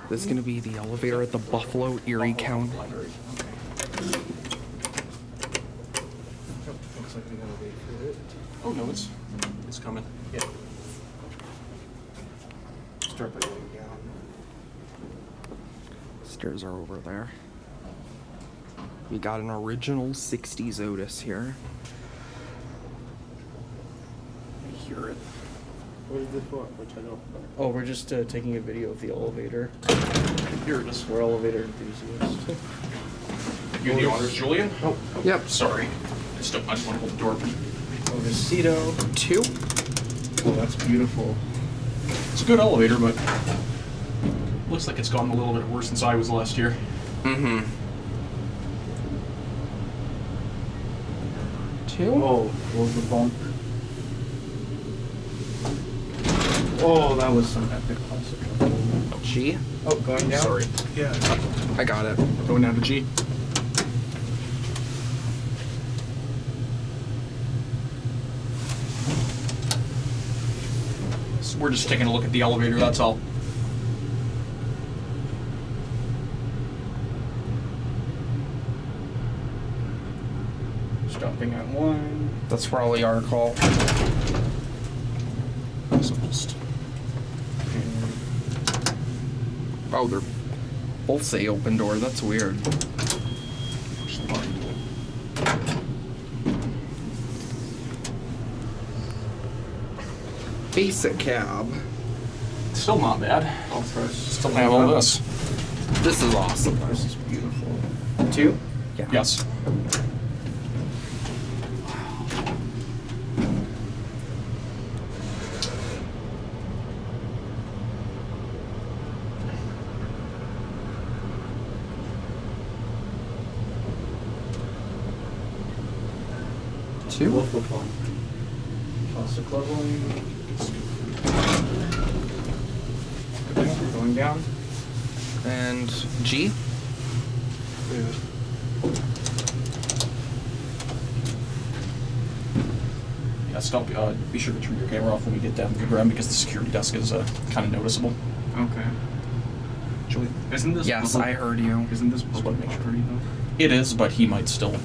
This is going to be the elevator at the Buffalo Erie County. Looks like we gotta wait for it. Oh no, it's coming. Yeah. Start by going down. Stairs are over there. We got an original 60s Otis here. I hear it. What is this for? Which I don't. Oh, we're just taking a video of the elevator. Here it is. We're elevator enthusiasts. You the honors, Julian? Oh, Yep. Sorry. I just want to hold the door open. Otisito. 2. Oh, that's beautiful. It's a good elevator, but looks like it's gotten a little bit worse since I was last year. Mm-hmm. 2. Oh, what was the bump? Oh, that was some epic classic. G. Oh, going down? Sorry. yeah. I got it. We're going down to G. So we're just taking a look at the elevator, that's all. Stopping at 1. That's probably our call. So just Oh, they're both say open door. That's weird. push the button. Basic cab. Still not bad. I'll press. Still have all this. This is awesome. This is beautiful. 2? Yeah. Yes. Two. Waffle pump. Classic leveling. Going down. And G. Yeah, stop. Be sure to turn your camera off when we get down to the ground because the security desk is kind of noticeable. Okay. Julie? Isn't this? Yes, public- I heard you. Isn't this Just public wanna make sure. property though? It is, but he might still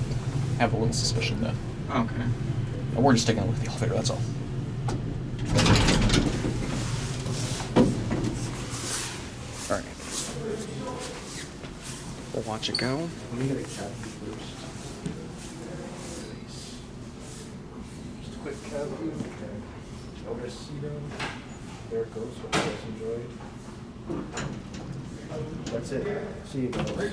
have a little suspicion that. Okay. We're just taking a look at the elevator, that's all. All right. We'll watch it go. Let me get a cavity first. Just a quick cavity. Okay. Otisito. There it goes. Hope you guys enjoyed. That's it. See you guys.